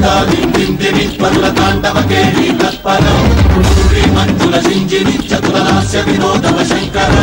దిందిని పరుల తాండవకేళి తత్పరం పూర్వి మంజుల సింజిని చతురలాస్య వినోదవ శంకర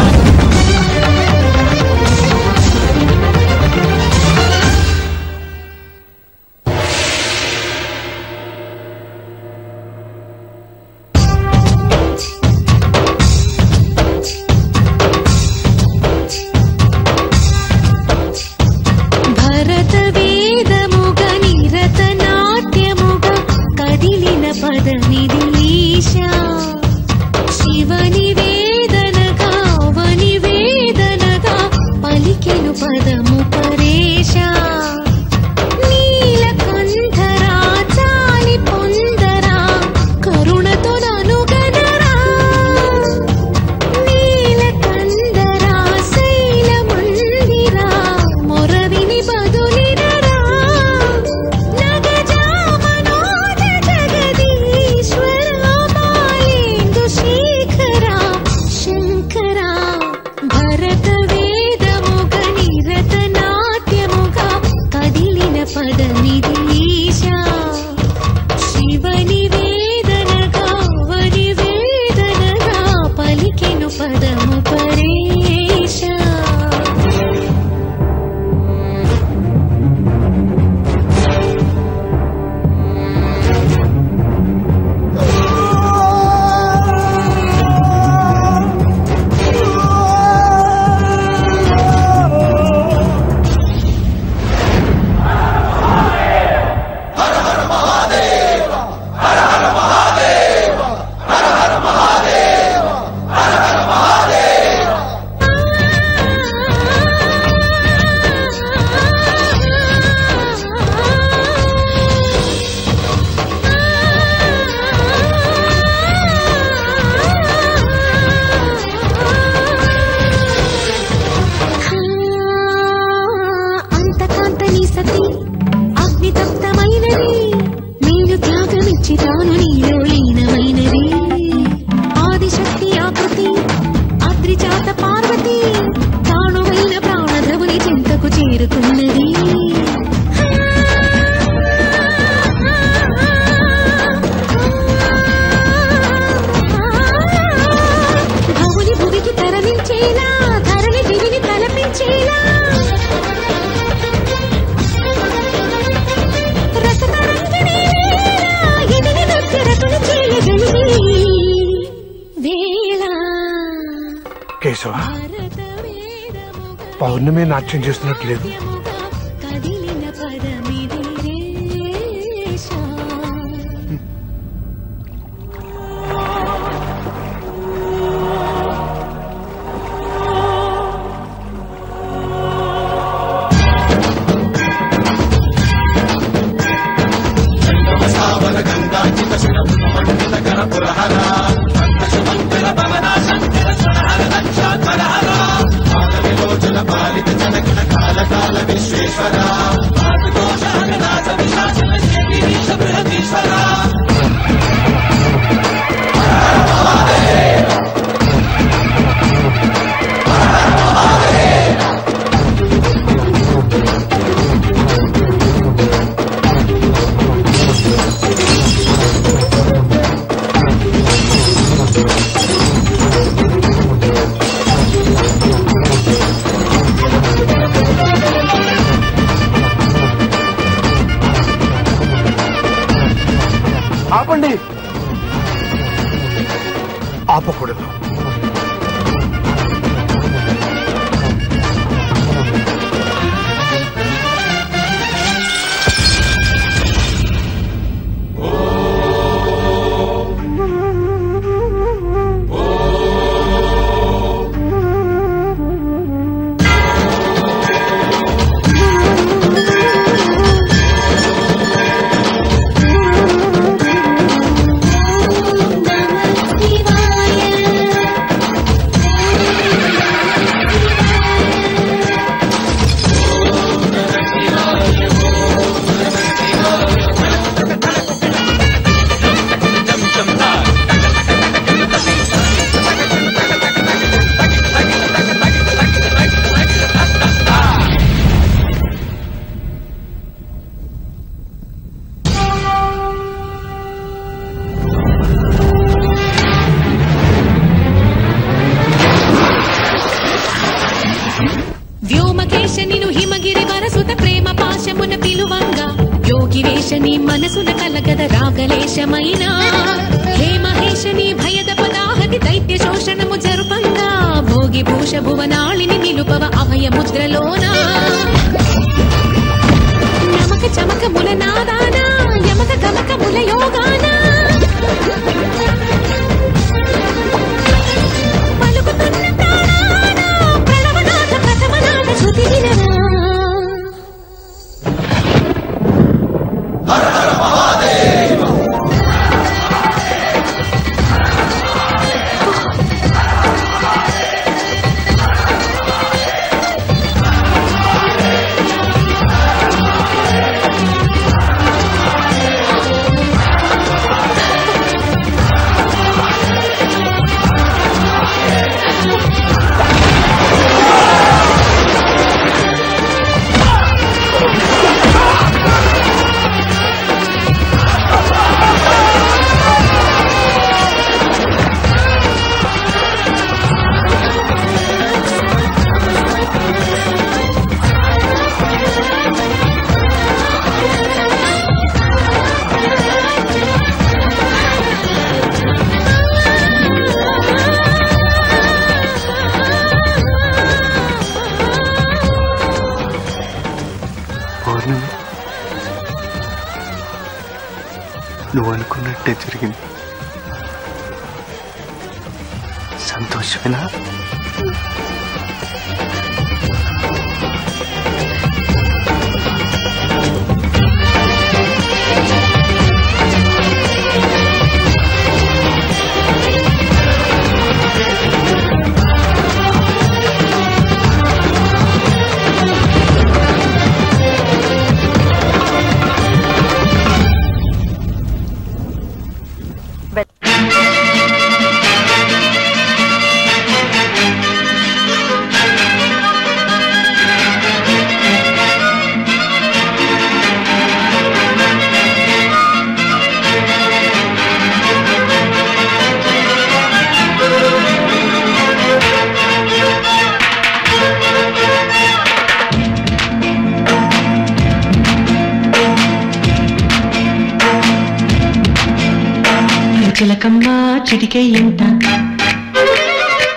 పౌర్ణమి నాట్యం చేస్తున్నట్లేదు. ఆపండి, ఆపకూడదు. Shivaya యోగివేశని మనసున కలగద రాగలేశమైనా హే మహేశని భయద పదాహతి దైత్య శోషణము జరుపంగా భోగి భూష భువనాళిని నిలుపవ అభయ ముద్రలోనా నమక చమకముల నాదానా యమక గమకముల యోగానా పలుకుతున్న తాళానా ప్రణవనాథ ప్రథమనాథ శృతి విననా హర హర మహాదేవ నువ్వు అనుకున్నట్టే జరిగింది. సంతోషమేనా? చిలకమ్మ చిటికే ఎంట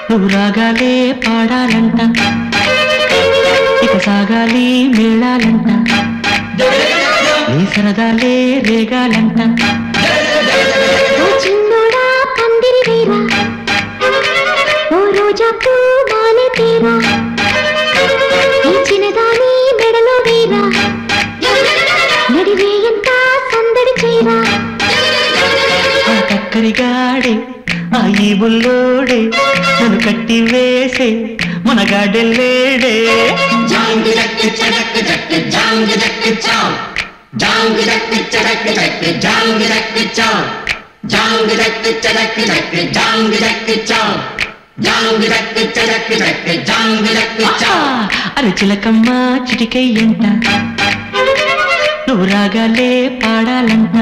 నువ్వు రాగాలే పాడాలంట ఇక సాగాలి మేళాలంట నీ సరదాలే రేగాలంట చిన్నోడా పందిరి వీరా ఓ రోజా పూ మాలే తీరా ఈ చిన్నదాని మెడలో వీరా నడివే ఎంత సందడి చేరా కక్కరిగాడే ఆ ఈ బుల్లోడే నన్ను కట్టి వేసే మన గాడెల్లేడే అరే చిలకమ్మ చిటికై ఎంట నువ్వు రాగాలే పాడాలంట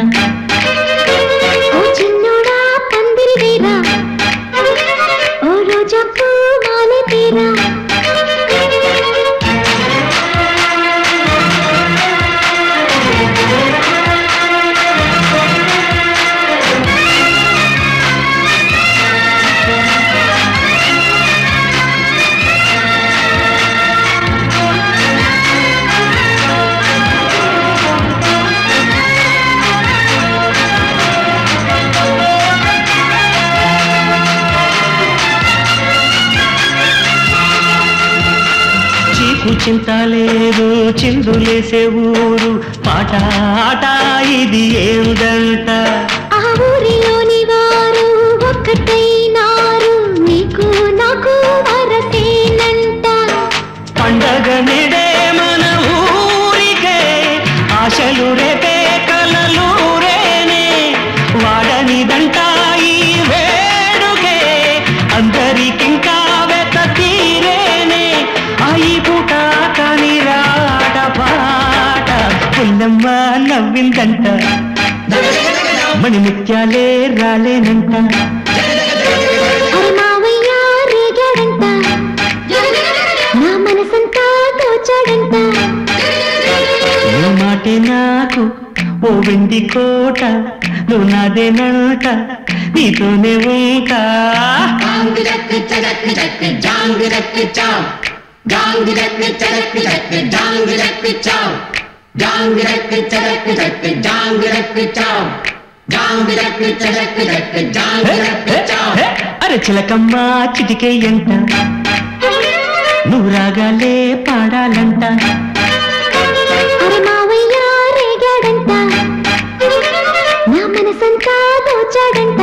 ఓ చిన్నోడా పందిరి వీరా ఓ రోజా పూ మాలే తీరా చింత లేదు చిందులేసే ఊరు పాట ఆట ఇది ఏమిదంట ఆ ఊరిలోని వారు ఒక్కటైనారు నీకు నాకు వరసేనంట పండగ నిడే మన ఊరికే ఆశలు రేపే కలలు రేనే వాడనిదంట ఈ వేడుకే అందరికింకా వెత తీరేనే ఈ పూట కాని రాట పాట పుల్లమ్మ నవ్విందంట మణి ముత్యాలే రాలేనంట మావయ్య రేగాడంట నా మనసంతా దోచాడంట నీ మాటే నాకు ఓ వెండి కోట నువ్వు నాదేనంట నీతోనే ఉంటా అరే చిలకమ్మ చిటికే ఎంట నువ్వు రాగాలే పాడాలంట అరే మావయ్య రేగాడంట నా మనసంతా దోచాడంట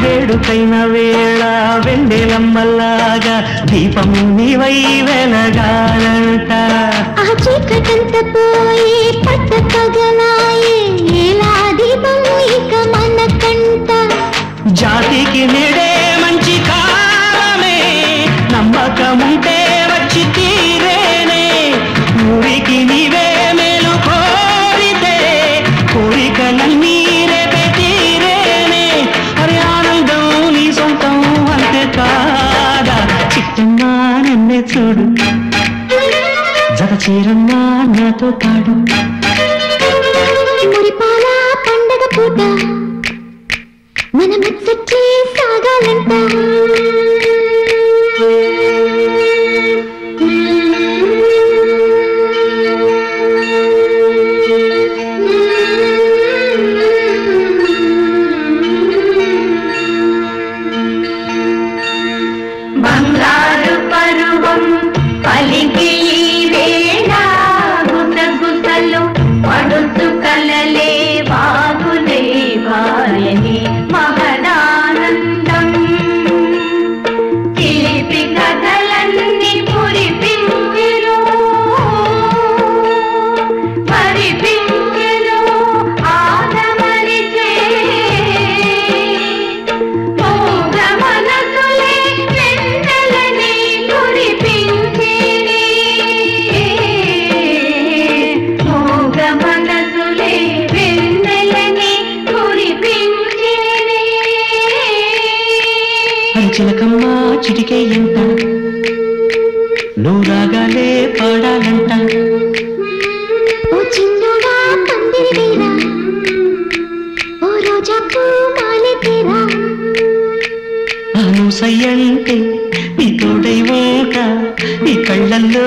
వేడుకైన వేళ వెండెలమ్మలాగా దీపము నీవై వెలగాలంట ఆ చీకటంత పోయి పట్ట పగలాయే ఎలా దీపం ఇక మనకంట జాతికి నిడే మంచి కాలమే నమ్మకముంటే వచ్చి తీరేనే ఊరికి నీవే మేలు కోరితే కోరికలన్నీ రేపే తీరేనే అరే ఆనందం నీ సొంతం అంతే కాదా చిట్టమ్మా నన్నే చూడు జత చీరమ్మా నాతో పాడు మురిపాల పండగ పూట మన మెచ్చే సాగాలంట బంగారు పరువం పలికి వేళ గుసగుసలు పడుతు కలలే బాగులే వాయని మహదానందం చిలిపి కథలన్నీ పురిపించెను పరిపించెను ఆదమరిచే మూగ మనసులే వెన్నెలని కురిపించెనే మూగ మనసులే వెన్నెలని కురిపించెనే అది చిలకమ్మ చిటికే ఎంట నువ్వు రాగాలే పాడాలంట ఓ చిన్నోడా పందిరి వేరా ఓ రోజా పూ మాలె తీరా నువ్వు సయ్యంటే నీ తోడై ఉంటా నీ కళ్ళల్లో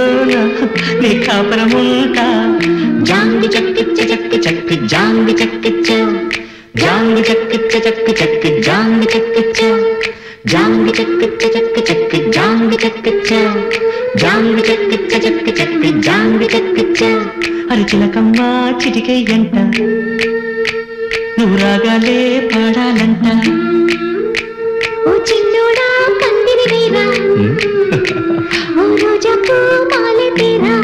నీ కాపరముంటా జాంగి చక్కిచ్చ చక్కి చక్కి జాంగి చక్కిచ్చ జాంగి చక్కిచ్చ చక్కి చక్కి జాంగి చక్కిచ్చ జాంగి చక్కిచ్చ చక్కి చక్కి జాంగి చక్కిచ్చ జాంగి చక్కిచ్చ చక్కి చక్కి జాంగి చక్కిచ్చ అరి చిలకమ్మ చిటికే ఎంట నువ్వు రాగాలే పాడాలంట ఓ చిన్నోడా పందిరి వేరా ఓ రోజా పూ మాలె తీరా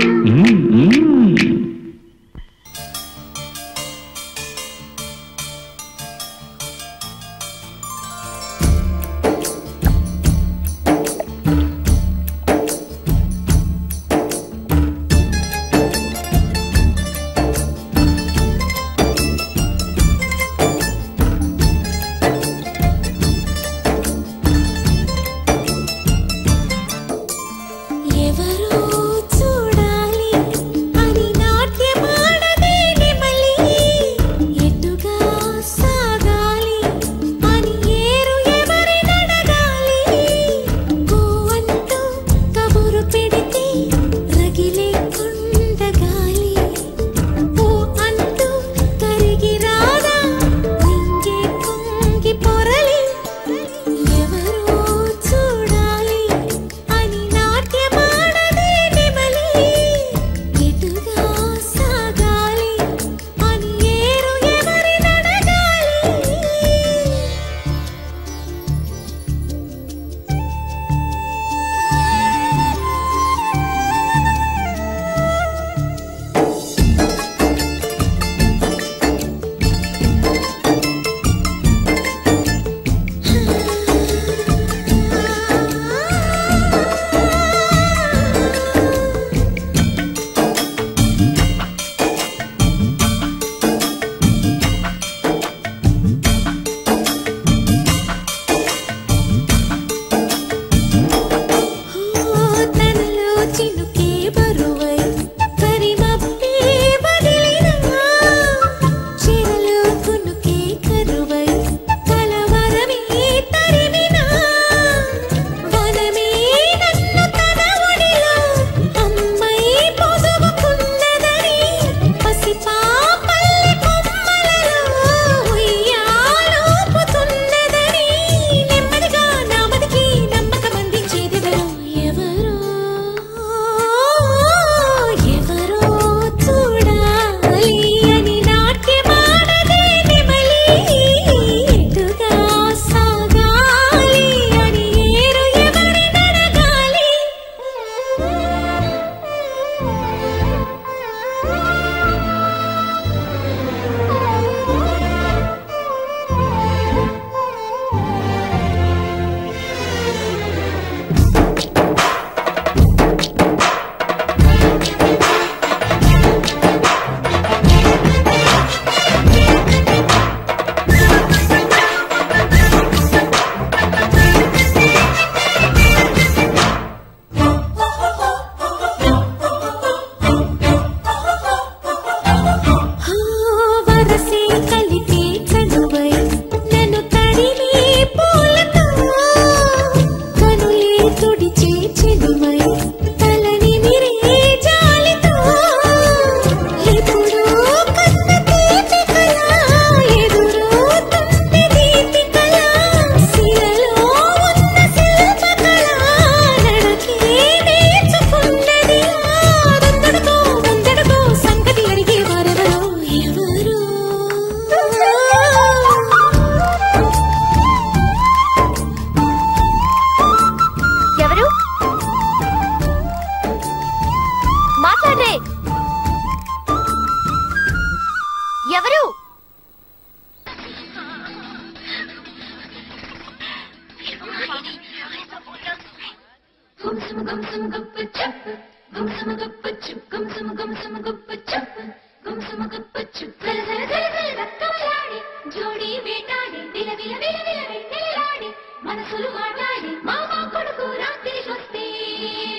ఎవరో గుంసుమగప్పచ్చు గుంసుమగప్పచ్చు గుంసుమగప్పచ్చు జల జల జల జల రక్తమలాడి జోడి వేటాడి విల విల విల విల వెన్నెలాడి మనసులు మాట్లాడి మామ కొడుకు రాత్రికొస్తే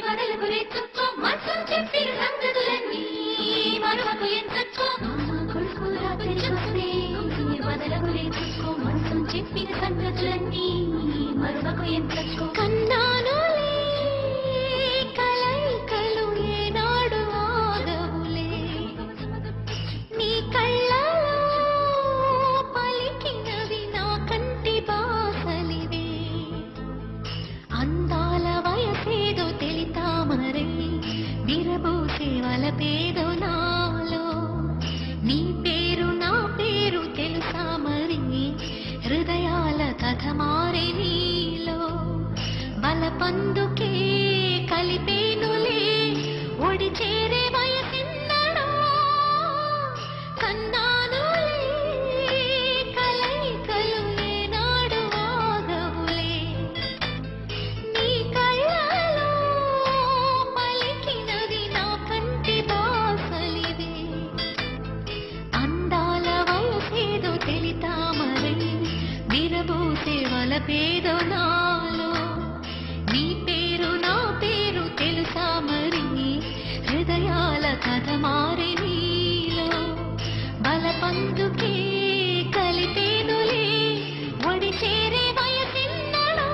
వదలకు రేచుకో మనసు చెప్పిన సంగతులన్నీ మరువకు ఎంచక్కో మామ కొడుకు రాత్రికొస్తే వదలకు రేచుకో మనసు చెప్పిన సంగతులన్నీ మరువకు ఎంచక్కో కన్నాను కలైకలు ఏనాడు ఆగవులే నీ కళ్ళలో పలికినవి నా కంటి బాసలివే అందాల వయసేదో తెలితామరే విరబోసే వలపేదో నాలో నీ పేరు నా పేరు తెలుసా మరి హృదయాల కథ మారే నీలో బలపందుకే కలిపేనులే ఒడి చేరే వయసిన్నడో కన్నానులే కలైకలు ఏనాడు ఆగవులే నీ కళ్ళలో పలికినది నా కంటి బాసలివే అందాల వయసేదో తెలితామరే విరబూసే వలపేదో నాలో నీ పేరు నా పేరు తెలుసా మరి హృదయాల కథ మారే నీలో బలపందుకే కలిపేనులే ఒడి చేరే వయసిన్నడో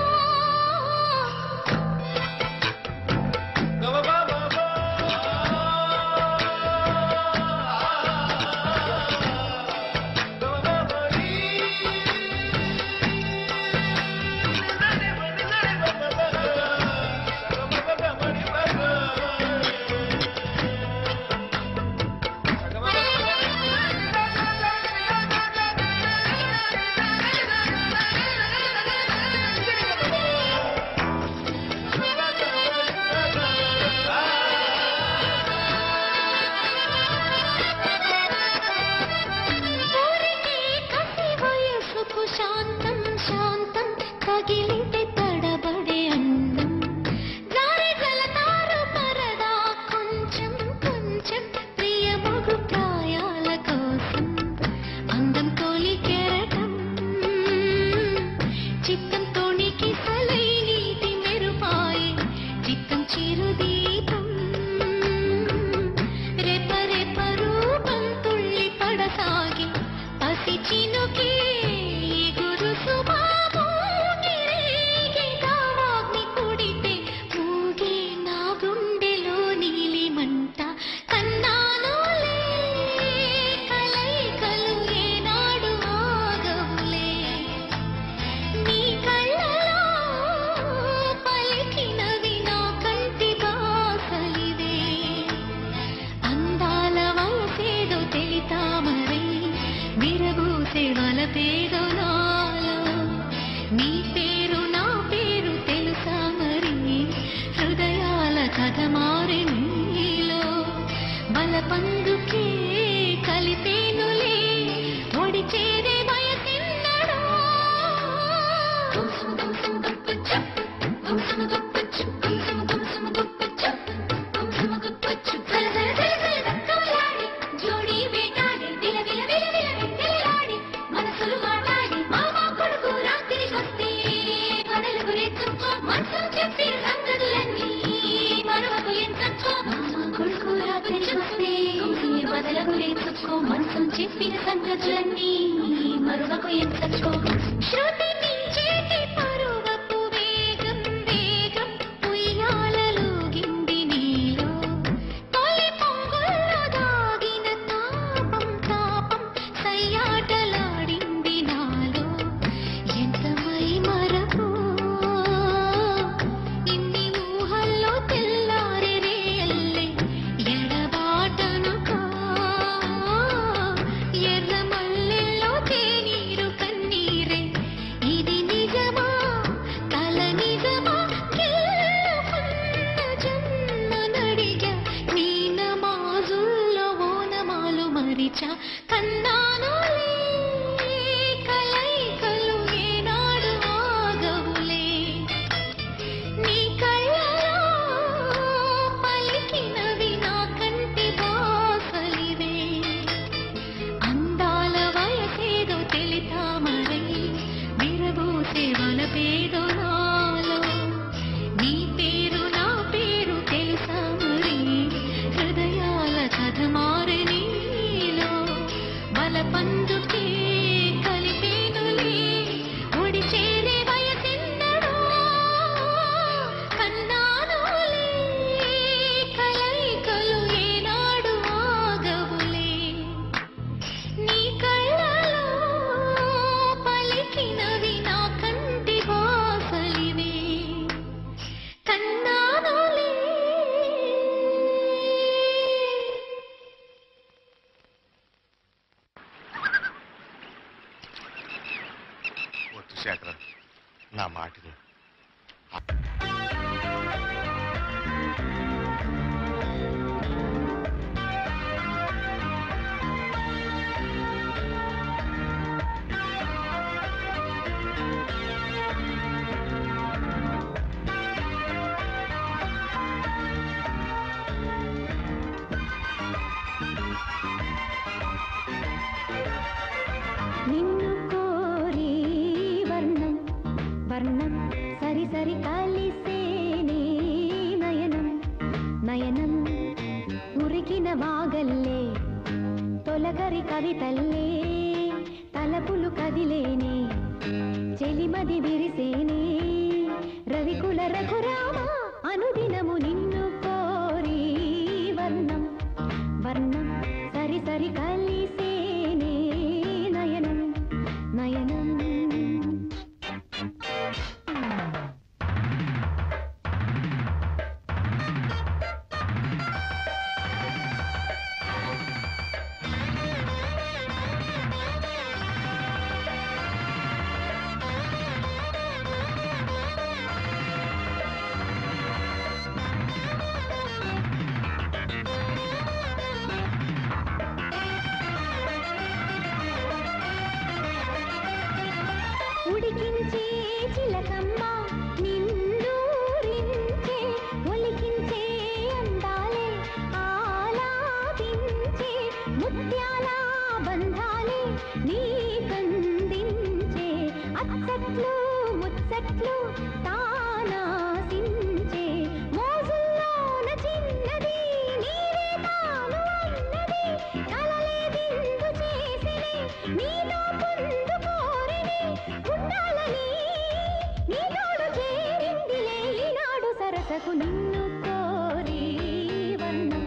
శాంతం శాంతం తగిలితే తడబడే అందం జారి జలతారు పరదా కొంచెం కొంచెం ప్రియమగు ప్రాయాల కోసం అందం తోలి కెరటం చిత్తం తోనికి సలై నీటి మెరుపాయి చిత్తం చిరుదీపం రెప రెప రూపం తుళ్ళి పడసాగి పసి చినుకే వలపేదో నాలో నీ పేరు నా పేరు తెలుసా మరి హృదయాల కథ మారే నీలో బలపందుకే కలిపేనులే ఒడి చేరే వయసిన్నడో జోడి వేటాడి విల విల విల విల వెన్నెలాడి మనసులు మాట్లాడి మామ కొడుకు రాత్రికొస్తే వదలకు రేచుకో మనసు చెప్పిన సంగతులన్నీ మరువకు ఎంచక్కో మామ కొడుకు రాత్రికొస్తే వదలకు రేచుకో మనసు చెప్పిన సంగతులన్నీ మరువకు ఎంచక్కో శృతి మించేటి పరువపు వేగం వేగం ఉయ్యాలలోగింది నీలో తొలి పొంగుల్లో దాగిన తాపం తాపం సయ్యాటలాడింది నాలో ఎంత మై మరపు ఇన్ని ఊహల్లో తెల్లారే రేయల్లే ఎడబాటను ఎర్ర మల్లెల్లో తేనీరు కన్నీరే ఇది నిజమా కల నిజమా గెలుపున్న జన్మ నడిగా నీ నమాజుల్లో ఓనమాలు మరిచా కన్నానులే కలైకలు ఏనాడు ఆగవులే నీ కళ్ళలో పలికిన శేఖర్ నా మాటని నిన్ను కోరి వర్ణం వర్ణం సరి సరి కలిసేనే నయనం నయనం ఉరికిన వాగల్లే తొలకరి కవితల్లే తలపులు కదిలేనే చెలిమది విరిసేనే రవికుల రఘురామ అనుదినము నిన్ను కోరి వర్ణం వర్ణం సరి సరి కలిసేనే నయనం నయనం ఉడికించే చిలకమ్మ నిన్నూరించే ఒలికించే అందాలే ఆలాపించే ముత్యాల బంధాలే నీ కందించే అచ్చట్లు ముచ్చట్లు తానాసించే మోజుల్లోన చిన్నది నీవే తాను అన్నది కలలే విందు చేసినే నీలో పొందు కోరినే ఉండాలని నీ తోడు చేరిందిలే ఈనాడు సరసకు నిన్ను కోరి వర్ణం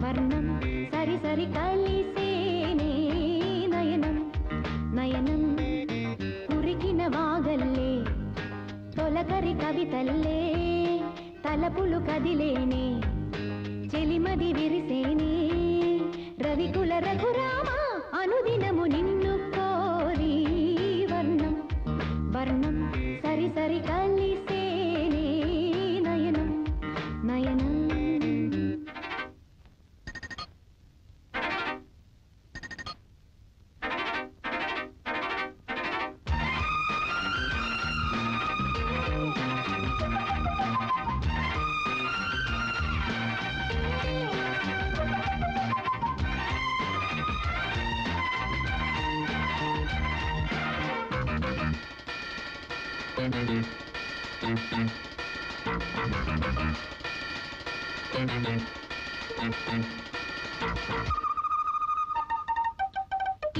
వర్ణం సరి సరి కలిసేనే నయనం నయనం ఉరికిన వాగల్లే తొలకరి కవితల్లే తలపులు కదిలేనే చెలిమది విరిసేనే రవికుల రఘురామ అనుదినము నిన్ను కోరి వర్ణం వర్ణం సరి సరి కలిసేనే నయనం నయనం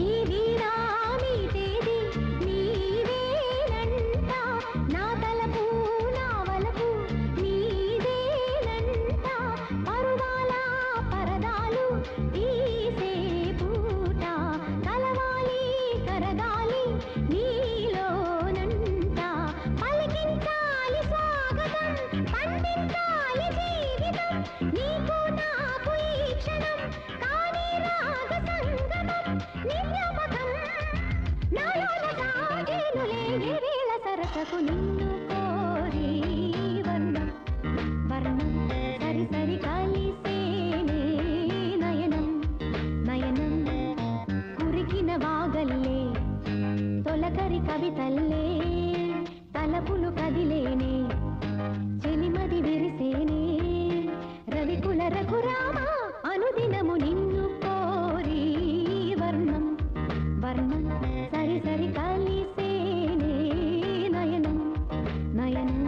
ఈ వీరాని తేది నీవేనంట నా తలపు నా వలపు నీదేనంట పరువాల పరదాలు తీసే పూట కలవాలి కరగాలి నీలోనంట పలికించాలి స్వాగతం పండించాలి జీవితం నీకు నాకు ఈ క్షణం కానీ రాగ సంగమం నిజమకం నాలోన సాగేనులే ఈ వేళ సరసకు నిన్ను కోరి వర్ణం వర్ణం సరి సరి కలిసేనే నయనం నయనం కురికిన వాగల్లే తొలకరి కవితల్లే తలపులు కదిలేనే చెలిమది విరిసేనే రవికుల రఘురామ అనుదినము నిన్ను కోరి వర్ణం వర్ణం సరి సరి కలిసేనే నయనం నయనం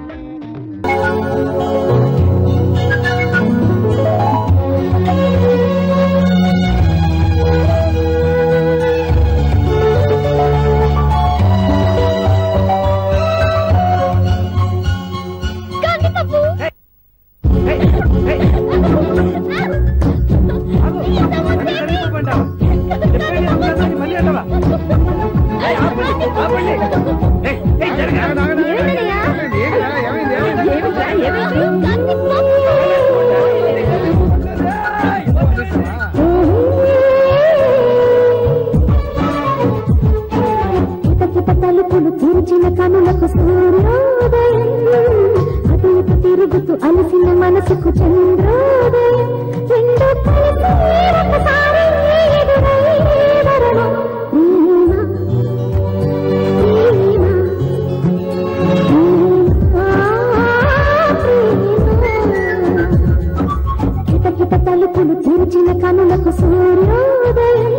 కిటకిట తలుపులు తెరిచిన కనులకు సూర్యోదయం,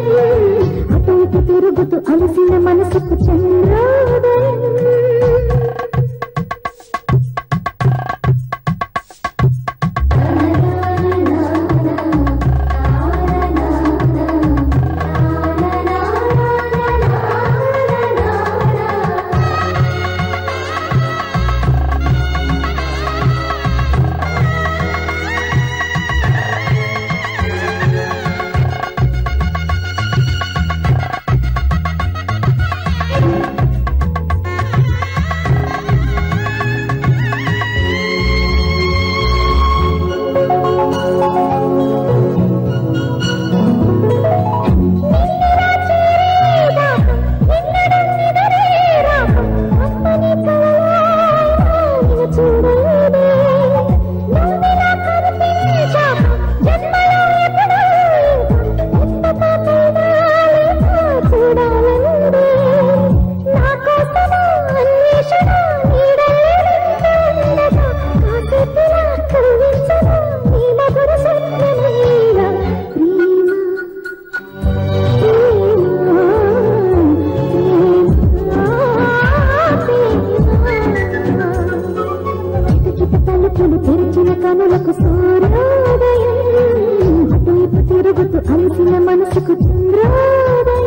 అటు ఇటు తిరుగుతూ అలసిన మనసుకు చంద్రోదయం. తెరిచిన కనులకు సూర్యోదయం, అటువైపు తిరుగుతూ అలసిన మనసుకు చంద్రోదయం.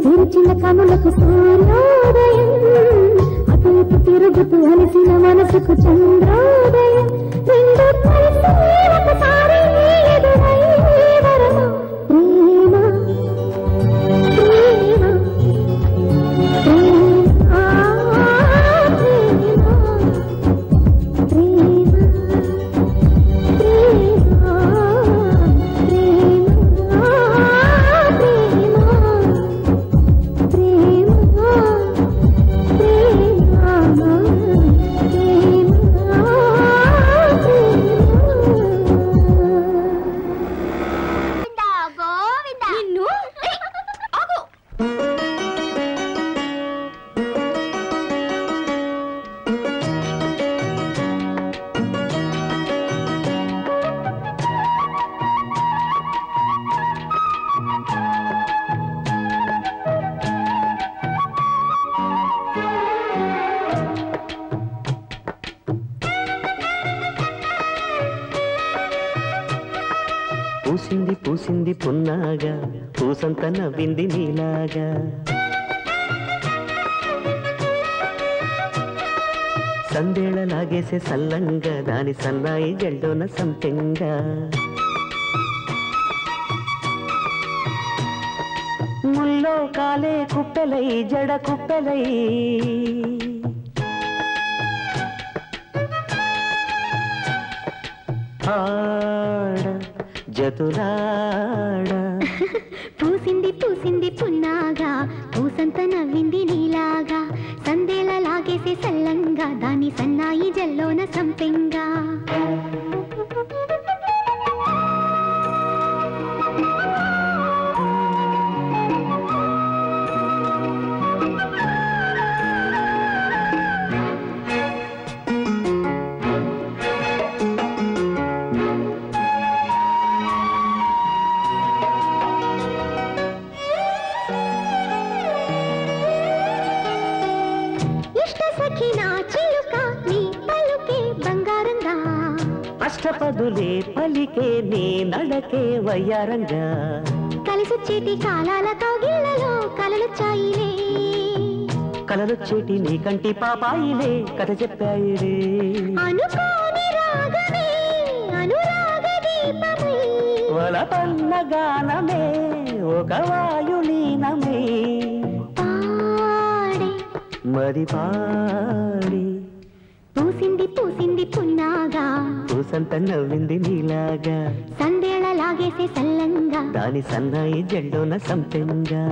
తెరిచిన కనులకు సూర్యోదయం, అటువైపు తిరుగుతూ అలసిన మనసుకు చంద్రోదయం. రెండు కలిసి ఒకసారి ఎదురై వరమా ప్రేమ ప్రేమ ప్రేమ ప్రేమ పూసింది పూసింది పున్నాగా, పూసంత నవ్వింది నీలాగా. సందేళ లాగేసే సల్లంగా, దాని సన్నాయి జెండోన సంపెంగా. ముల్లో కాలే కుప్పెలై జడ కుప్పెలై, ఆడ జతులాడ. పూసింది పూసింది పున్నాగా, పూసంత నవ్వింది నీలాగా. సందేల లాగేసే సల్లంగా, దాని సన్నాయి జల్లోన సంపెంగా. అష్టపదులే పలికే నీ నడకే వయ్యారంగా కలిసొచ్చేటి కాలాల కౌగిళ్లలో కలలొచ్చాయిలే కలలొచ్చేటి నీ కంటి పాపాయిలే కథ చెప్పాయిలే అనుకోని రాగమే అనురాగ దీపమై వలపన్న గానమే ఒక వాయులీనమే పాడే మరి పాడి పూసింది పూసింది పున్నాగా పూసంత నవ్వింది నీలాగా సందేళ లాగేసే సల్లంగా దాని సన్నాయి జెండోన సంపెంగా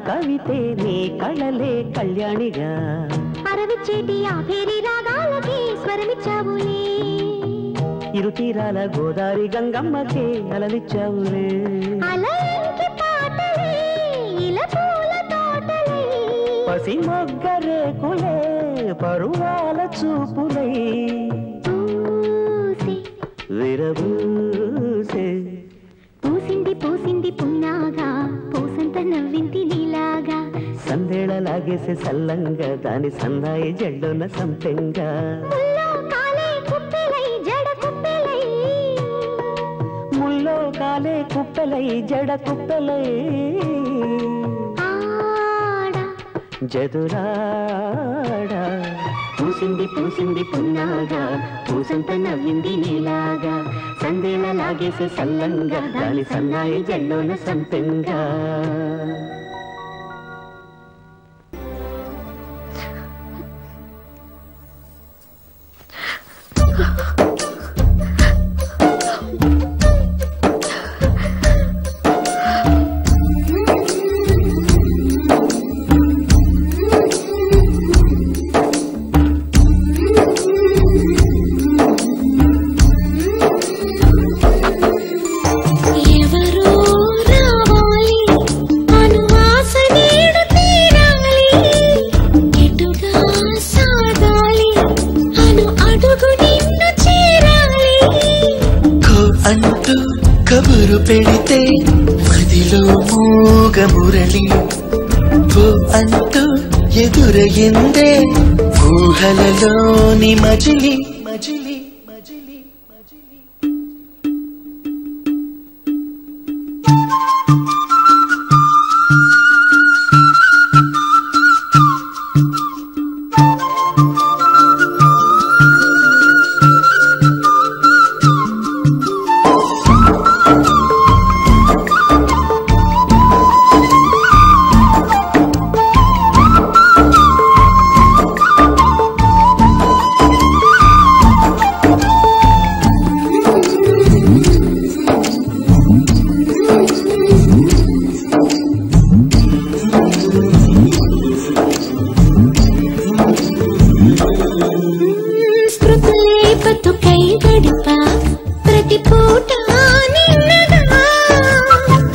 కవితే నీ కళలే కళ్యాణిగా అరవిచ్చేటి ఆ పేరి రాగాలకి స్వరమిచ్చావులే ఇరుతీరాల గోదారి గంగమ్మకే అలలిచ్చావులే అలయంకి పాటలే ఇలా పూల తోటలే పసి మొగ్గరేకులే పరువాల చూపులై పూసి విరబూసే పూసింది పూసింది పున్నాగా పూసంత నవ్వింది నీలాగా సందేళ లాగేసే సల్లంగా దాని సన్నాయి జెండోన సంపెంగా ముల్లో కాలే కుప్పెలై జడ కుప్పెలై ముల్లో కాలే కుప్పెలై జడ కుప్పెలై ఆడ జదురాడ పూసింది పూసింది పున్నాగా పూసంత నవ్వింది నీలాగా సందేళ లాగేసే సల్లంగా దాని సన్నాయి జెండోన సంపెంగా కబురు పెడితే మదిలో మూగ మురళి పో అంటూ ఎదురయ్యిందే ఊహలలోని మజిలీ మజిలీ మజిలీ మజిలీ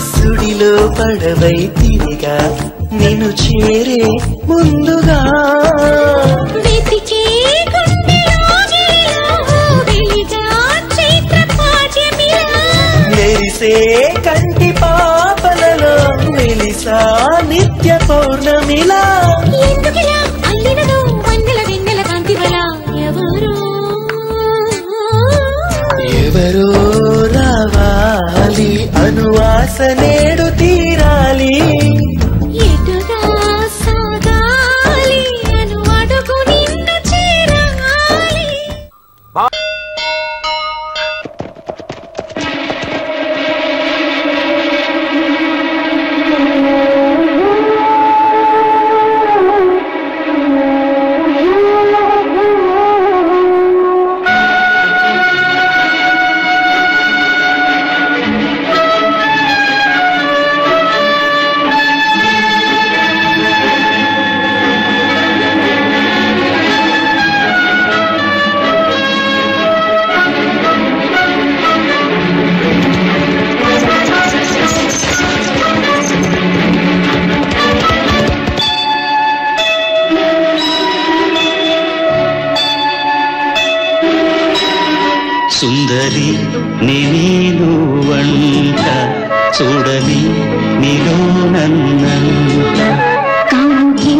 సుడిలో పడవై తిరిగా నిన్ను చేరే ముందుగా మెరిసే కంటి పాపలలో మెలిసా నిత్య పౌర్ణమిలా ఎవరో రావాలి అనువాస నేడు తీరాలి ఎటుగా సాగాలి అను అడుగు నిన్ను చేరాలి సుందరి నేను వంట చూడని నీలో నన్నంట కాంకే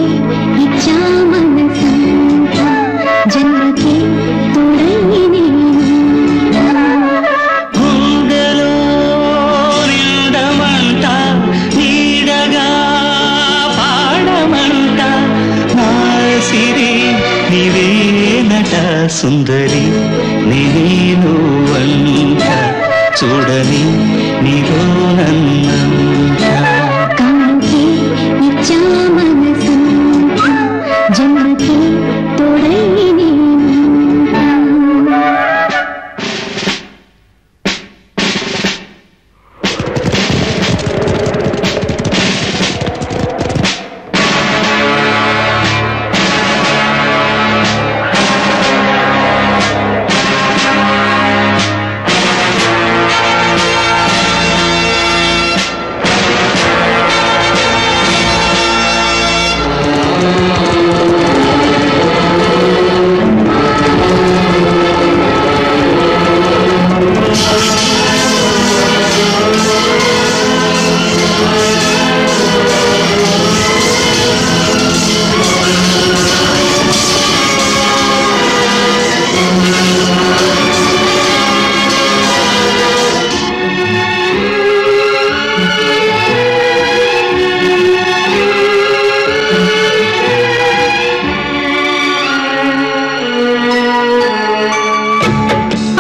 ఇచ్చా మనసంత జన్మకే తోడైని గుండెలో నిండమంట నీడగా పాడమంట నా సిరి నీవేనట సుందరి నేను వంట చూడని నీలో నన్నంట కాంకే ఇచ్చా మనసంత జన్మకే తోడైని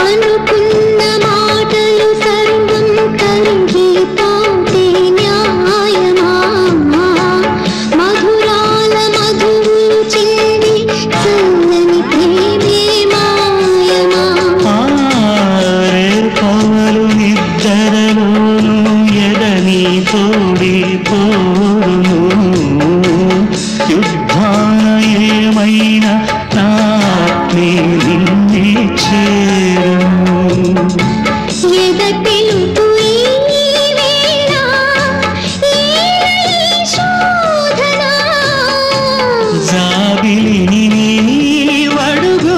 అనుకున్న మాటలు సర్వం కలిగిపోతే న్యాయమా మధురాల మధువులు చెంది చల్లని ప్రేమే మాయమా ఆరే పవలు నిద్దరలోను ఎడని తోడి పోరును యుద్ధాన ఏమైనా నాత్మే నిన్నే చేరును ఎద తెలుపు ఈ వేళ ఈ శోధన జాబిలిని నీవడుగు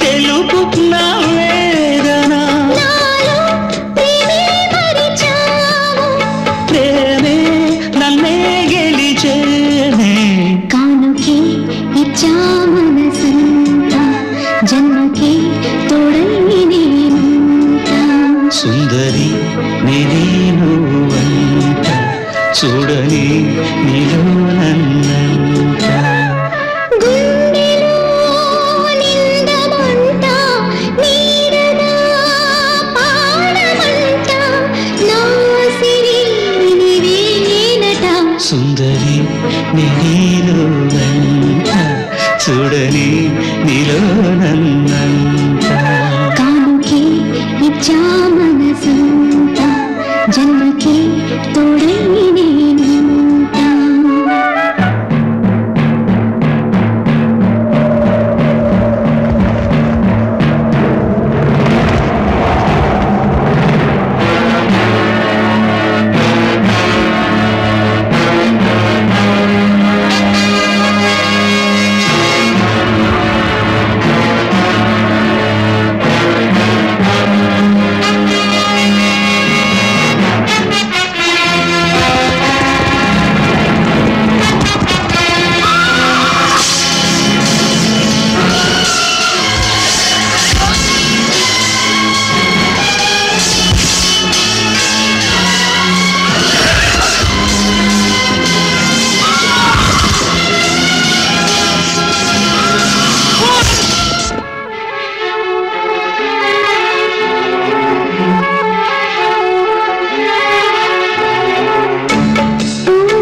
తెలుపు నా వేదన నాలో ప్రేమే మరిచావు ప్రేమే నన్నే గెలిచేనే కానుకే ఇచ్చా మనసంత జన్మకే తోడై నేనుంటా సుందరి నేను వంట చూడని నీలో నన్నంట గుండెలో నిందమంట నీడగా పాడమంట నా సిరి నీవేనట సుందరి నేను వంట చూడని నీలో నన్నంట కానుకే ఇచ్చా మనసంత జన్మకే తోడై నేనుంటా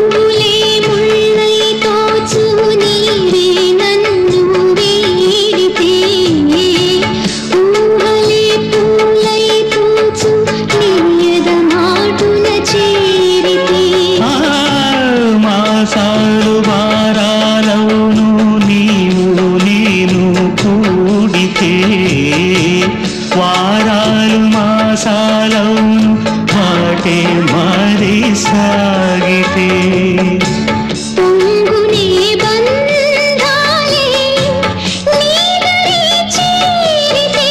పూలే ముళ్ళై తోచు నీవే నన్ను వీడితే ఊహలే పూలై పూచు నీయద మాటున చేరితే మాసాలు వారాలవును నీవు నేను కూడితే వారాలు మాసాలవును వాటే మారి సాగితే పొంగునే బంధాలే నీదరి చేరితే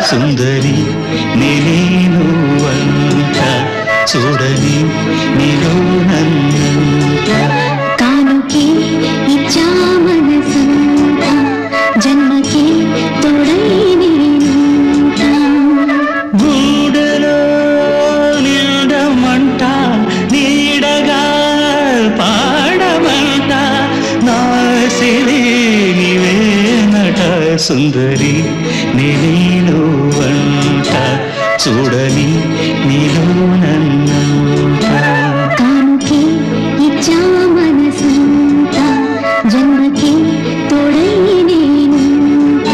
సుందరి నేను వంట చూడని నీలో నన్నంట కానుకే ఇచ్చా మనసంత జన్మకే తోడై నేనుంట గూడలో నిండమంట నీడగా పాడమంట నా సిరి నీవేనట సుందరి నేను వంట చూడని నీలో నన్నంట కానుకే ఇచ్చా మనసంత జన్మకే తోడై నేనుంట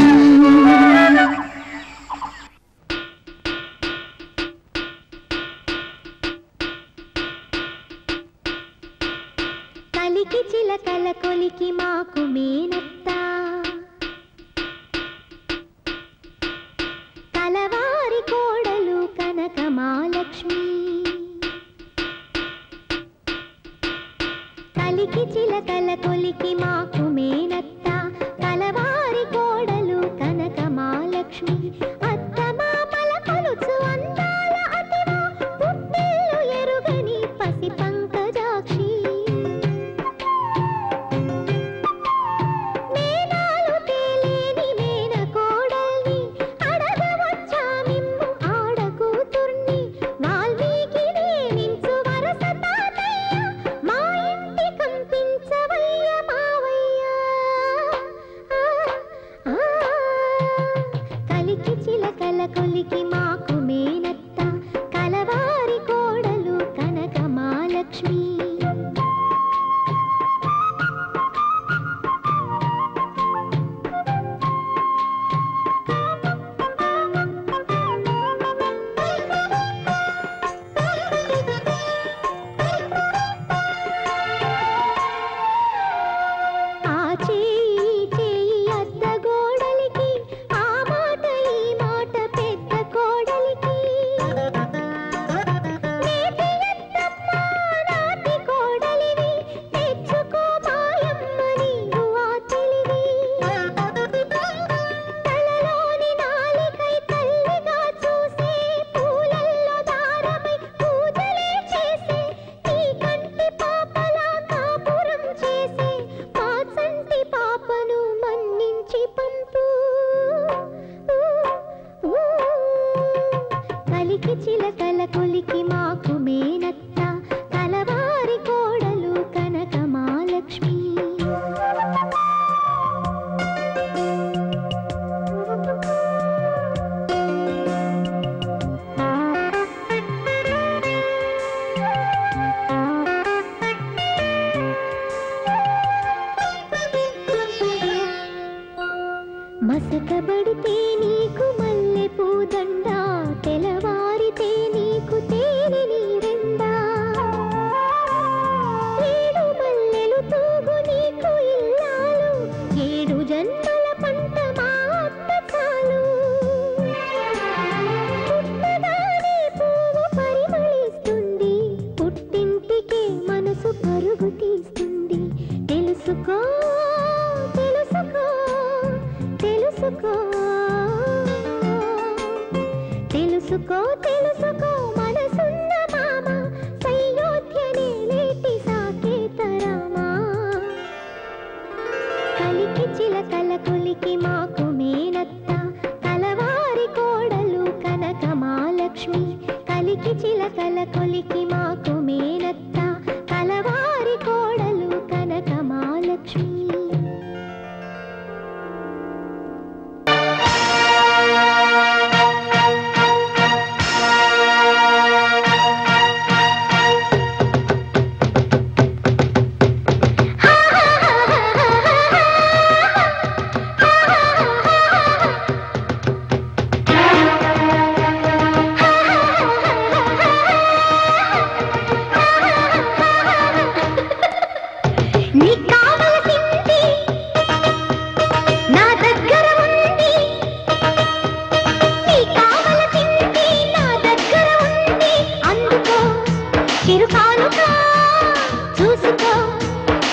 కలికి చిలకల కొలికి మాకు మేనత్త కలవారి కోడలు కనక మహాలక్ష్మి కలికి చిలకల కొలికి మాకు మేనత్త కలవారి కోడలు కనక మహాలక్ష్మి అత్త మామల కొలుచు అందాల అతివా పుట్టిల్లు ఎరుగని పసి పంకజాక్షి మేనాలు తేలేని మేన కోడల్ని అడగవచ్చా మిమ్ము ఆడ కూతుర్ని వాల్మీకి నియమించు వరస తాతయ్య మా ఇంటి కంపించవయ్య మావయ్య కలికి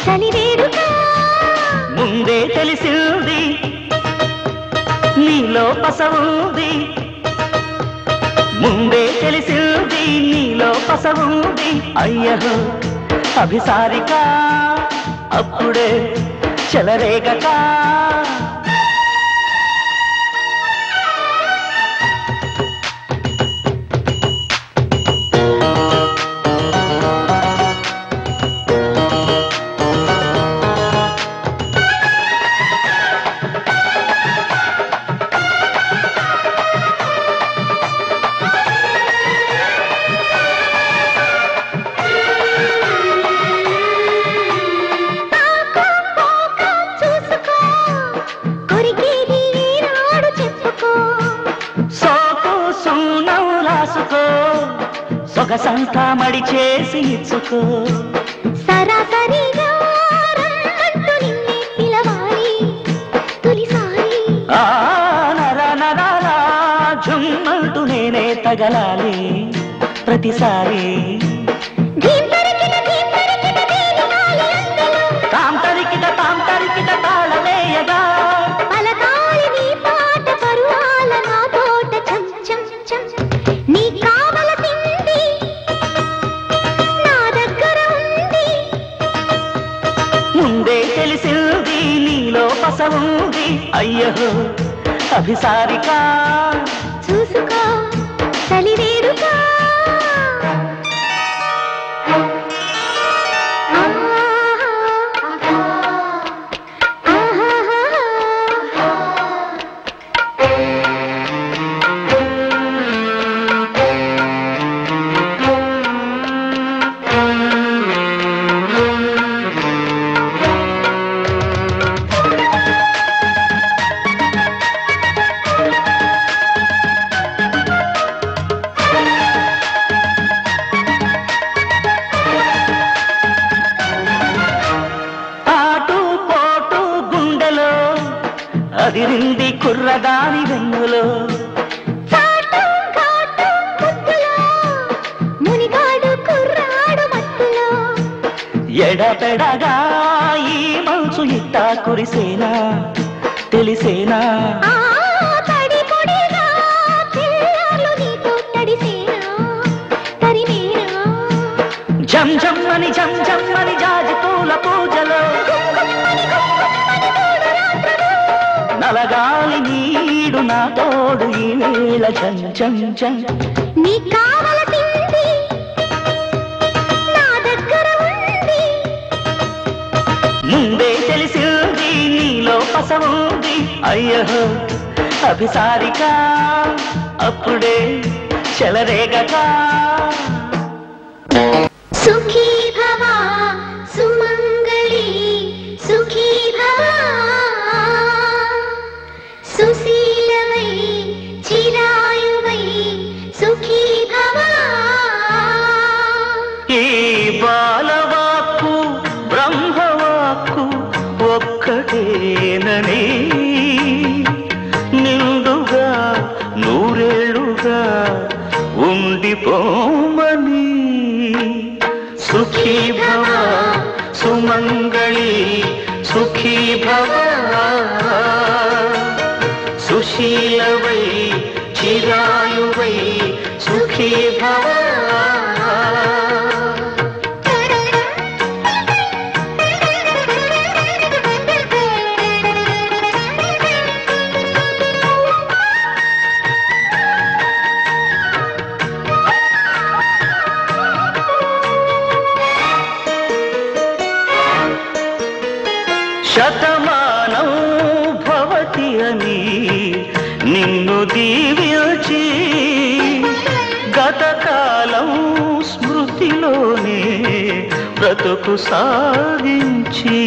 చలివేడుక ముందే తెలిసింది నీలో పసవుంది ముందే తెలిసింది నీలో పసవుంది అయ్యహో అభిసారిక అప్పుడే చెలరేగక సొగసంతా మడి చేసి ఇచ్చుకో సరాసరిగా రమ్మంటూ నిన్నే పిలవాలి తొలిసారి నర నరాలా జుమ్మంటూ నేనే తగలాలి ప్రతిసారి తాం తరికిట తాళవేయగా పలకాలి నీ పాట పరువాల నా తోట చం చం చం నీ కావలసింది నా దగ్గర ఉంది ముందే తెలిసింది నీలో పసవుంది అయ్యో అభిసారిక చూసుకో చలివేడుక అదిరింది కుర్రదాని వెన్నులో మునిగాడు కుర్రాడు మత్తులో ఎడపెడగా ఈ మంచు ఇట్టా కురిసేనా తెలిసేనా తడి పొడిగా పిల్లలు నీతో తడిసేనా తరిమేనా జం జమ్మని జాజి పూల పూజలో నలగాలి నీడు నా తోడు ఈ వేళ చం చం చం నీ కావలసింది నా దగ్గర ఉంది ముందే తెలిసింది నీలో పసవుంది అయ్యో అభిసారిక అప్పుడే చెలరేగక సుఖీ భవ సుమంగళి సుఖీ భవ సుశీలవై చిరాయువై సుఖీ భవ ఈ బాలవాక్కు బ్రహ్మవాక్కు ఒక్కటేనని నిండుగా నూరేళ్లుగా ఉండిపోమని సుఖీ భవ సుమంగళి సుఖీ భవ సుశీలవై చిరాయువై సుఖీ భవ శతమానం భవతి అని నిన్ను దీవించి గతకాలం స్మృతిలోనే బ్రతుకు సాగించి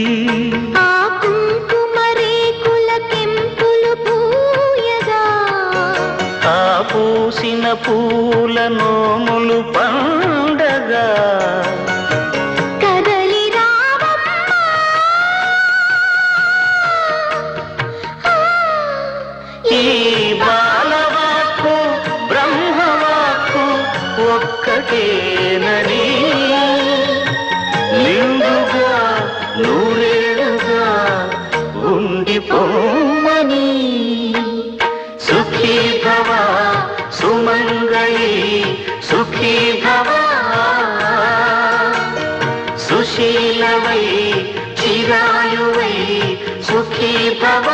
ఆ కుంకుమ రేకుల కెంపులు పూయగా ఆ పూసిన పూల నోములు పండగా కదలి రావమ్మా ఈ బాలవాక్కు బ్రహ్మవాక్కు ఒక్కటేనని నిండుగా సుశీలవై చిరాయువై సుఖీ భవ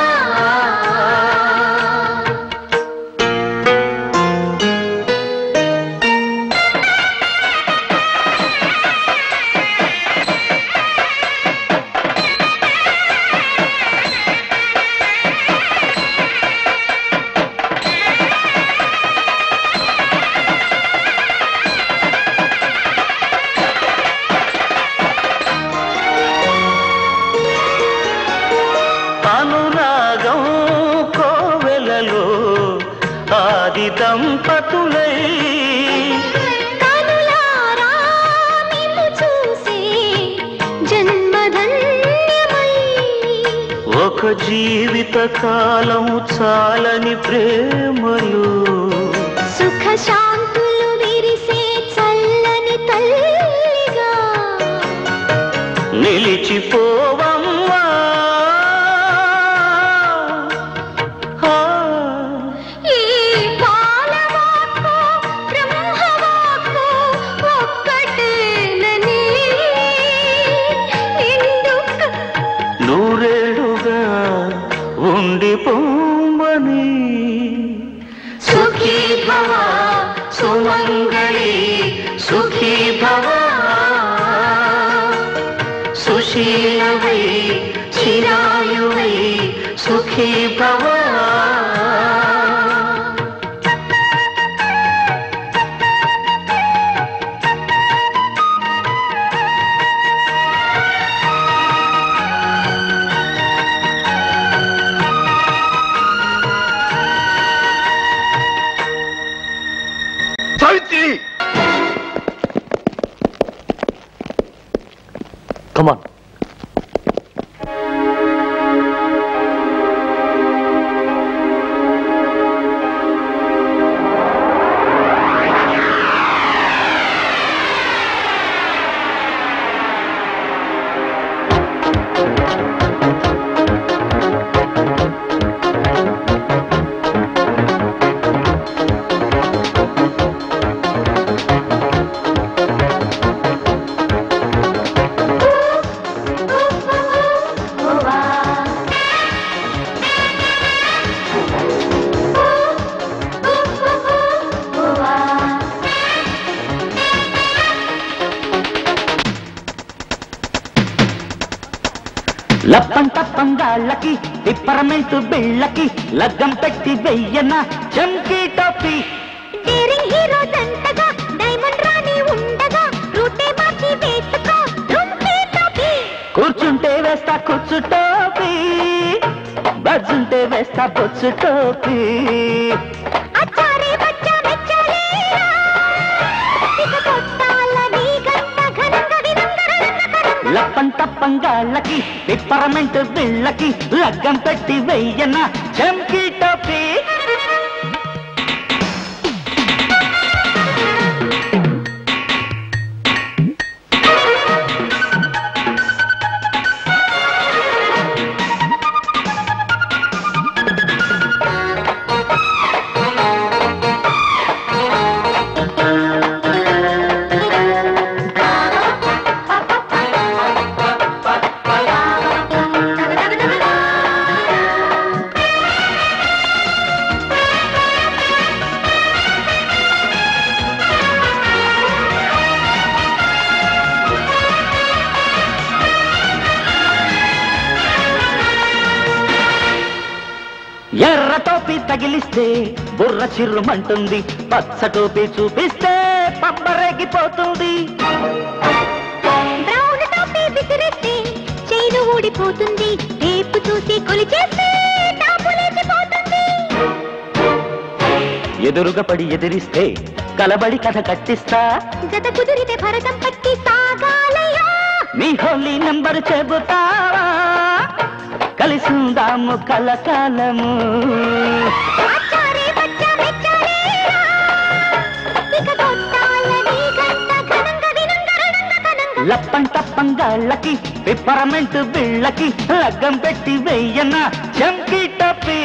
దంపతులై కనులారా నిన్ను చూసే జన్మధన్యమై ఒక జీవిత కాలం చాలని ప్రేమలు సుఖ శాంతులు విరిసే చల్లని తల్లిగా నిలిచిపోవమ్మా ఉండిపోమని సుఖీ భవ సుమంగళి సుఖీ భవ సుశీలవై చిరాయువై సుఖీ భవ Come on. లప్పంత పంగాళ్ళకి పిప్పరమెంటు బిళ్ళకి లగ్గం పెట్టి వెయ్యన చంకీ టోపీ డేరింగ్ హీరో దంతగా డైమండ్ రాణి ఉండగా రూటే మార్చి వేసుకో రుంపే టోపీ కూర్చుంటే వేస్తా కూర్చు టోపీ బజ్జుంటే వేస్తా బొచ్చు టోపీ అచ్చారే బచ్చా మెచ్చాలేరా ఇక కొట్టాల నీ గంట ఘనంగా వినంగరంగ లప్పంత పంగాళ్ళకి పిప్పరమెంటు బిళ్ళకి లగ్గం పెట్టి వెయ్యన చంకీ టోపీ ఎర్ర టోపీ తగిలిస్తే బుర్ర చిర్రుమంటుంది పచ్చ టోపీ చూపిస్తే పబ్బరేగిపోతుంది బ్రౌన్ టోపీ విసిరిస్తే చైను ఊడిపోతుంది రేపు చూసి కొలిచేస్తే టాపులేసిపోతుంది ఎదురుగా పడి ఎదిరిస్తే కలబడి కథ కట్టిస్తా జత కుదిరితే భరతం పట్టి సాగాలయ్యా నీ హోలీ నంబర్ చెబుతావా కలిసిందాము కలకాలము అచ్చారే బచ్చా మెచ్చాలేరా ఇక కొట్టాల నీ గంట ఘనంగా వినంగరంగ లప్పంట పంగాళ్ళకి పిప్పరమెంటు బిళ్ళకి లగ్గం పెట్టి వెయ్యన చంకీ టోపీ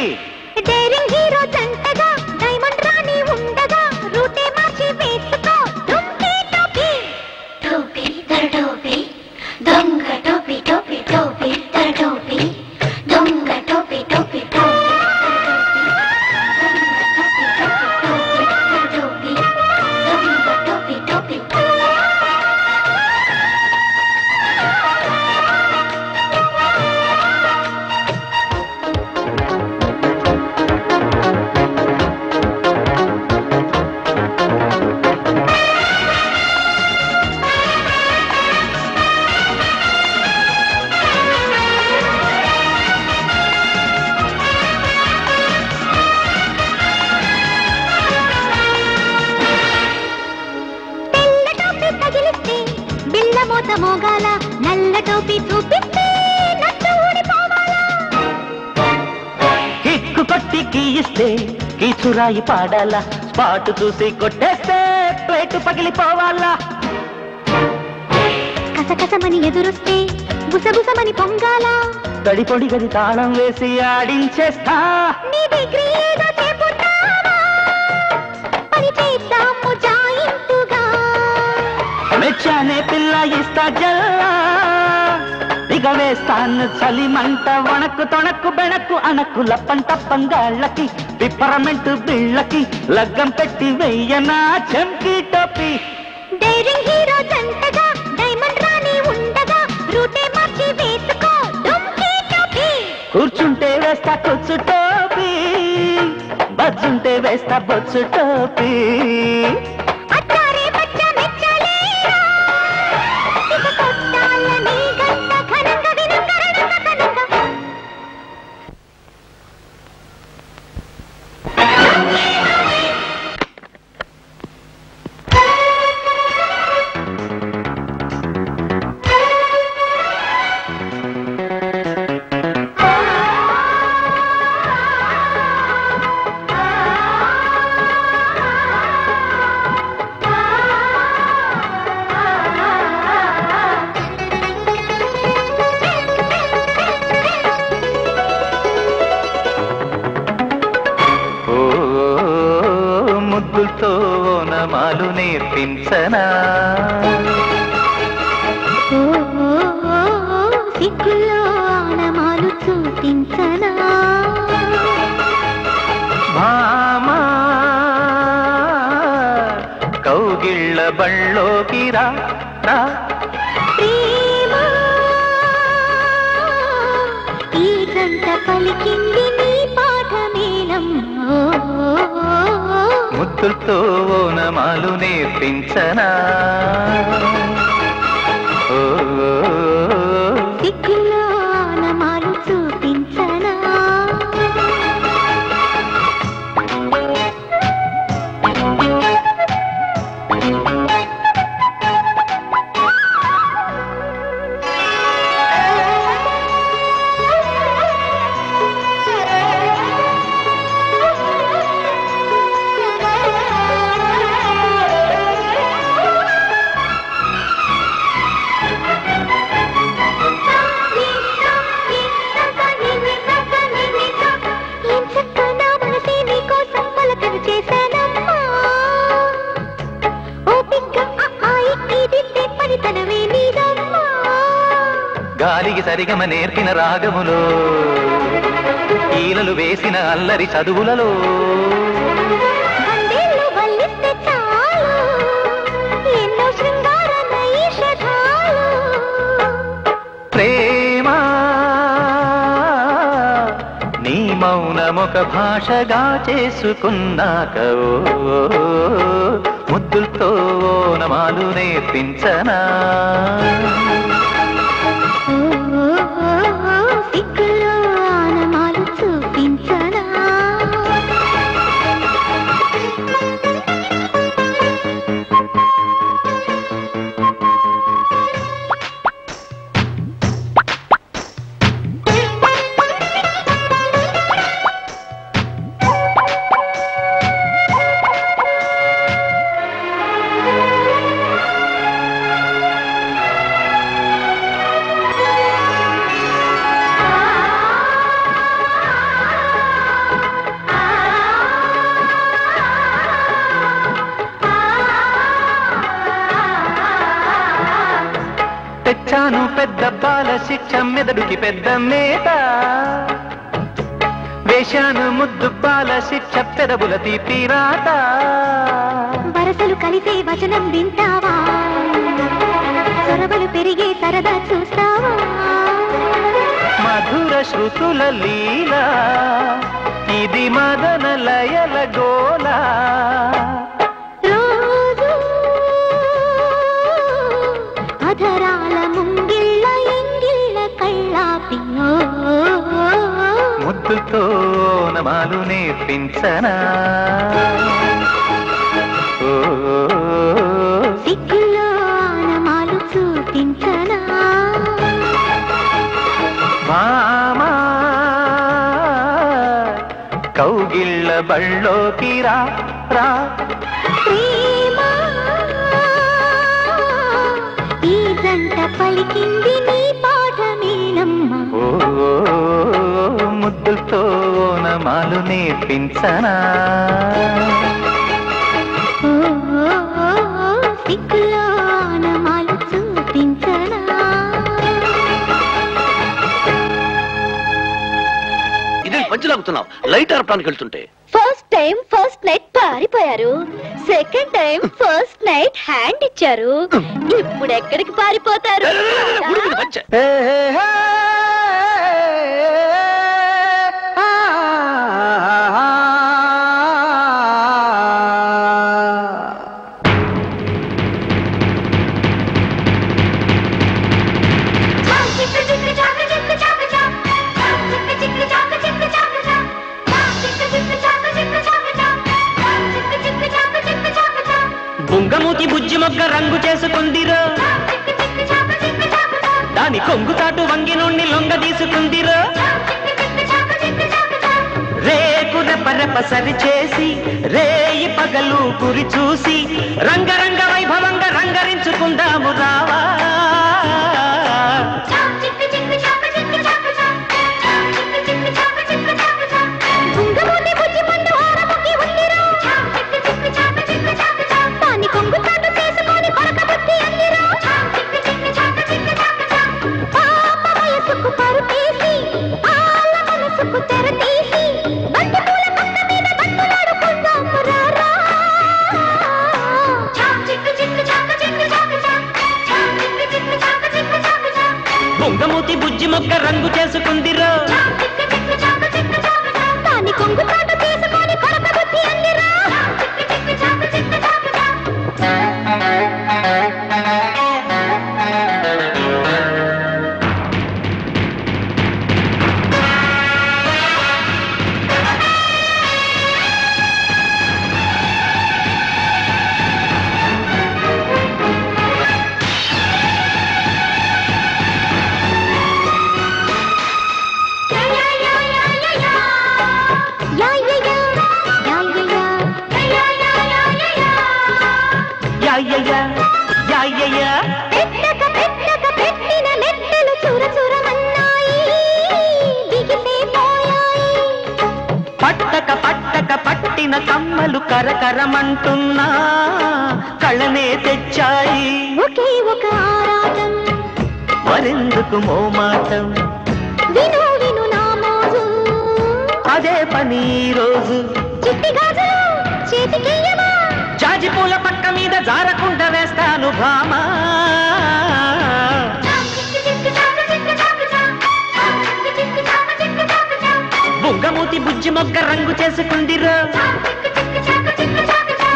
డేరింగ్ హీరో జంటగా డైమండ్ రాణి ఉండగా రూటే మార్చి వేసుకో రుంపే టోపీ టోపీ దొంగ ఇస్తే కీచురాయి పాడాలా స్పాటు చూసి కొట్టేస్తే ప్లేటు పగిలిపోవాలా కసకసమని ఎదురొస్తే బుసబుసమని పొంగాల తడి పొడి గది తాళం వేసి ఆడించేస్తా నీ డిగ్రీ ఏదో చెబుతావా పని చేద్దాము జాయింటుగా మెచ్చానే పిల్ల ఇస్తా జల్లా ఇక వేస్తాను చలిమంట వణక్కు తొణక్కు బెణక్కు అనక్కు లప్పం తప్పంగాళ్ళకి పిప్పరమెంటు బిళ్ళకి లగ్గం పెట్టి వెయ్యనా చెంకి టోపీ డైరింగ్ హీరో జంటగా డైమండ్ రాణి ఉండగా రూటే మార్చి వేసుకో డుమ్కీ టోపీ కూర్చుంటే వేస్తా కూర్చు టోపీ బజ్జుంటే వేస్తా బొచ్చు టోపీ అట్టారే బచ్చ మెచ్చలేరా ఇక కొట్టాల నీ గంట ఘనంగా వినంగరణ కథనంగా ముద్దులతో నమాలు నేర్పించనా సిగ్గులో ఆనమాలు చూపించనా భామా కౌగిళ్ళ బళ్ళోకి రా రా ప్రేమ ఈ గంట పలికింది నీ పాఠమేలం ముద్దులతో నమాలు నేర్పించనా సిగ్గులో ఆనమాలు చూపించనా గాలికి సరిగమ నేర్పిన రాగములో ఈలలు వేసిన అల్లరి చదువులలో ప్రేమ నీ మౌనమొక భాషగా చేసుకున్నాక ముద్దులతో నమాలు నేర్పించనా సిగ్గులో ఆనమాలు చూపించనా తెచ్చాను పెద్ద బాల శిక్ష మెదడుకి పెద్ద మేత వేశాను ముద్దు బాల శిక్ష పెదవుల తీపి రాత వరసలు కలిసే వచనం వింటావా సొరవలు పెరిగే సరదా చూస్తావా మధుర శృతుల లీల ఇది మదన లయల గోలా రోజు అధరాల ముంగిళ్ళ ఎంగిళ్ళ కళ్ళాపి ముద్దుతో నమాలు నేర్పించనా సిగ్గులో ఆనమాలు చూపించనా భామా కౌగిళ్ళ బళ్ళోకి రా రా ప్రేమ ఈ జంట పలికింది నీ పాఠమేనమ్మా. ఓ ముద్దులతో నమాలు నేర్పించనా సిక్కులో నమాలు చూపించనా. ఇదే పంచులాగుతున్నావు లైట్ ఆర్పడానికి వెళ్తుంటే. ఫస్ట్ టైం ఫస్ట్ నైట్ పారిపోయారు, second time first night hand ఇచ్చారు, ఇప్పుడు ఎక్కడికి పారిపోతారు? బుంగమూతి బుజ్జి మొగ్గ రంగు చేసుకుందిరో, దాని కొంగు చాటు వంగి నుండి లొంగ తీసుకుందిరో, రేకు రెపరెప సరి చేసి రేయి పగలు గురి చూసి రంగరంగ వైభవంగా రంగరించుకుందాము రావా. బొంగమూతి బుజ్జి మొక్క రంగు చేసుకుందిరో, దాని కొంగు చాటు తీసుకొని కొరక బుద్ధి అల్లిరా. పెట్టిన నెట్టెలు చురచురమన్నాయి, దిగితే పోయాయి. పట్టక పట్టక పట్టిన కమ్మలు కరకరమంటున్నా కళ్ళనే తెచ్చాయి. ఒకే ఒక ఆరాటం మరెందుకు మోమాటం, విను విను నా మోజు, అదే పని రోజు. చిట్టి గాజులు చేతికియ్యమా, జాజి పూల పక్క మీద జారకుండా వేస్తాను భామా. బుంగమూతి బుజ్జి మొగ్గ రంగు చేసుకుందిరో,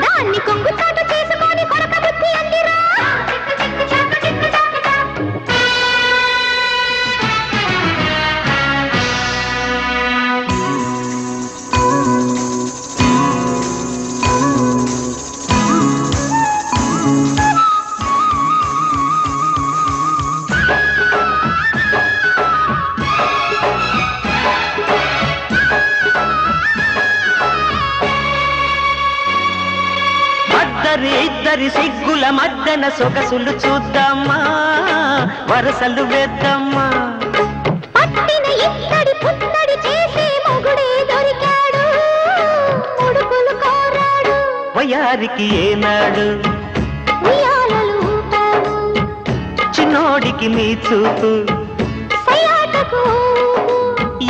దాన్ని కొంగు చాటు చేసుకొని కొరక బుద్ధి అల్లిరా. ఇద్దరి సిగ్గుల మద్దన సొగసులు చూద్దామా, వరసలు వేద్దామా. పట్టిన ఇత్తడి పుత్తడి చేసి మొగుడే దొరికాడు, ముడుపులు కోరాడు, వయారికి ఏనాడు ఉయ్యాలలు ఊపాడు, చిన్నోడికి నీ చూపు సయాటకు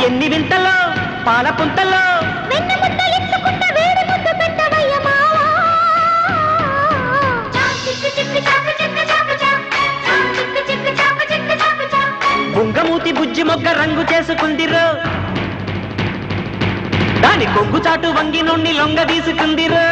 ఎన్ని వింతలో పాల పుంతలో. వెన్న ముద్ద ఇచ్చుకుంట వేడి ముద్ద పెట్టవయ్య మావా. బుంగమూతి బుజ్జి మొగ్గ రంగు చేసుకుందిరో, దాని కొంగు చాటు వంగి నుండి లొంగ తీసుకుందిరో,